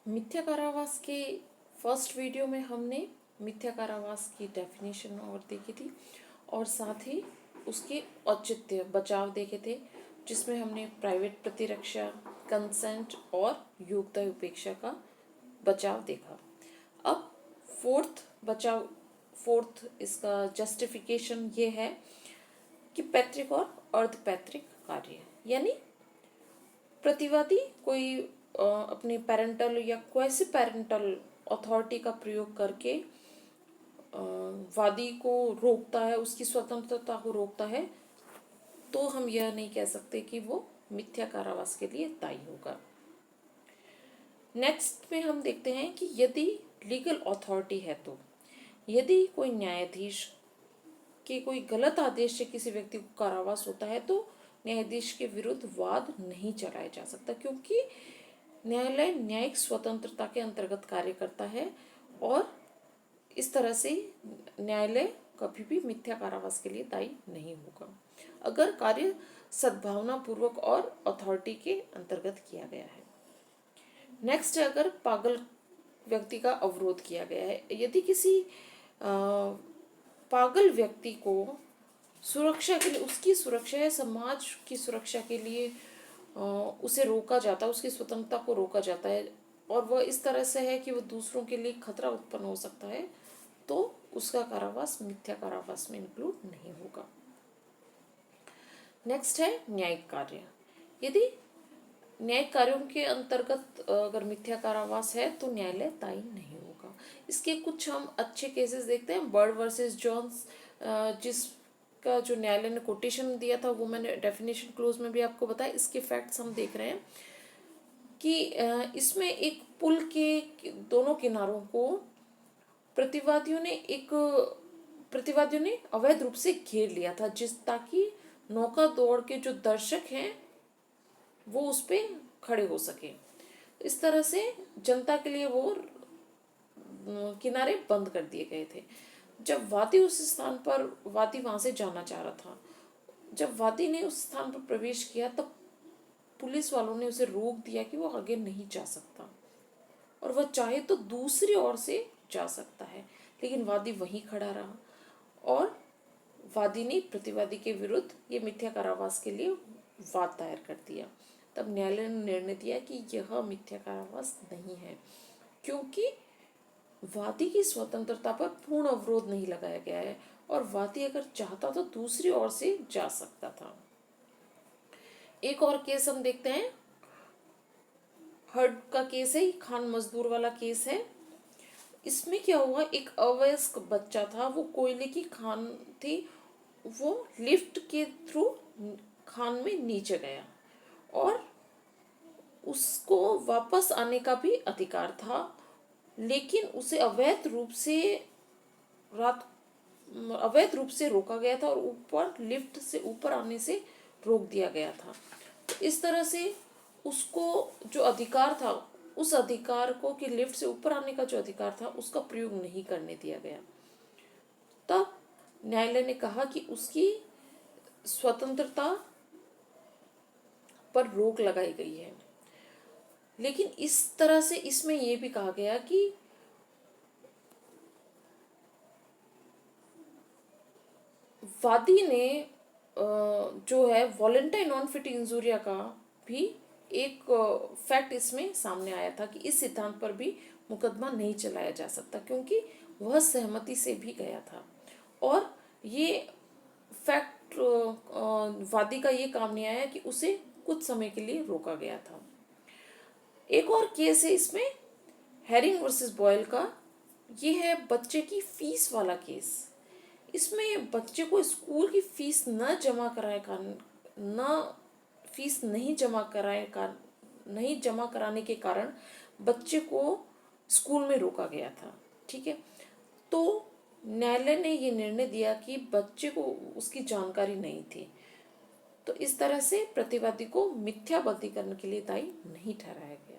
मिथ्या कारावास के फर्स्ट वीडियो में हमने मिथ्या कारावास की डेफिनेशन और देखी थी और साथ ही उसके औचित्य बचाव देखे थे, जिसमें हमने प्राइवेट प्रतिरक्षा, कंसेंट और योग्यता उपेक्षा का बचाव देखा। अब फोर्थ इसका जस्टिफिकेशन ये है कि पैतृक और अर्ध पैतृक कार्य, यानी प्रतिवादी कोई अपने पेरेंटल या क्वासी पेरेंटल अथॉरिटी का प्रयोग करके वादी को रोकता है, उसकी स्वतंत्रता को रोकता है, तो हम यह नहीं कह सकते कि वो मिथ्या कारावास के लिए दायी होगा। नेक्स्ट में हम देखते हैं कि यदि लीगल अथॉरिटी है, तो यदि कोई न्यायाधीश के कोई गलत आदेश से किसी व्यक्ति को कारावास होता है, तो न्यायाधीश के विरुद्ध वाद नहीं चलाया जा सकता, क्योंकि न्यायालय न्यायिक स्वतंत्रता के अंतर्गत कार्य करता है और इस तरह से न्यायालय कभी भी मिथ्या कारावास के लिए दायी नहीं होगा अगर कार्य सद्भावना पूर्वक और अथॉरिटी के अंतर्गत किया गया है। नेक्स्ट है, अगर पागल व्यक्ति का अवरोध किया गया है। यदि किसी पागल व्यक्ति को सुरक्षा के लिए, उसकी सुरक्षा या समाज की सुरक्षा के लिए उसे रोका जाता है, उसकी स्वतंत्रता को रोका जाता है और वह इस तरह से है कि वह दूसरों के लिए खतरा उत्पन्न हो सकता है, तो उसका कारावास मिथ्या कारावास में इंक्लूड नहीं होगा। नेक्स्ट है न्यायिक कार्य। यदि न्यायिक कार्यों के अंतर्गत अगर मिथ्या कारावास है, तो न्यायालय दायी नहीं होगा। इसके कुछ हम अच्छे केसेस देखते हैं। बर्ड वर्सेस जॉन्स, जिसका जो न्यायालय ने कोटेशन दिया था, वो मैंने डेफिनेशन क्लोज में भी आपको बताया। इसके फैक्ट्स हम देख रहे हैं कि इसमें एक पुल के दोनों किनारों को प्रतिवादियों ने अवैध रूप से घेर लिया था, ताकि नौका दौड़ के जो दर्शक हैं वो उस पे खड़े हो सके। इस तरह से जनता के लिए वो किनारे बंद कर दिए गए थे। जब वादी वहां से जाना चाह रहा था, जब वादी ने उस स्थान पर प्रवेश किया, तब पुलिस वालों ने उसे रोक दिया कि वो आगे नहीं जा सकता और वह चाहे तो दूसरी ओर से जा सकता है, लेकिन वादी वहीं खड़ा रहा और वादी ने प्रतिवादी के विरुद्ध ये मिथ्या कारावास के लिए वाद दायर कर दिया। तब न्यायालय ने निर्णय दिया कि यह मिथ्या कारावास नहीं है, क्योंकि वादी की स्वतंत्रता पर पूर्ण अवरोध नहीं लगाया गया है और वादी अगर चाहता तो दूसरी ओर से जा सकता था। एक और केस हम देखते हैं, हर्ड का केस है, खान मजदूर वाला केस है। इसमें क्या हुआ, एक अवयस्क बच्चा था, वो कोयले की खान थी, वो लिफ्ट के थ्रू खान में नीचे गया और उसको वापस आने का भी अधिकार था, लेकिन उसे अवैध रूप से रोका गया था और लिफ्ट से ऊपर आने से रोक दिया गया था। तो इस तरह से उसको जो अधिकार था, उस अधिकार को कि लिफ्ट से ऊपर आने का जो अधिकार था, उसका प्रयोग नहीं करने दिया गया। तब न्यायालय ने कहा कि उसकी स्वतंत्रता पर रोक लगाई गई है, लेकिन इस तरह से इसमें यह भी कहा गया कि वादी ने जो है वॉलेंटाइन नॉन फिट इंजूरिया का भी एक फैक्ट इसमें सामने आया था कि इस सिद्धांत पर भी मुकदमा नहीं चलाया जा सकता, क्योंकि वह सहमति से भी गया था और ये फैक्ट वादी का ये काम नहीं आया कि उसे कुछ समय के लिए रोका गया था। एक और केस है इसमें, हैरिंग वर्सेस बॉयल का। ये है बच्चे की फीस वाला केस। इसमें बच्चे को स्कूल की फीस नहीं जमा कराने के कारण बच्चे को स्कूल में रोका गया था। ठीक है, तो न्यायालय ने ये निर्णय दिया कि बच्चे को उसकी जानकारी नहीं थी, तो इस तरह से प्रतिवादी को मिथ्या बद्धीकरण के लिए दायी नहीं ठहराया गया।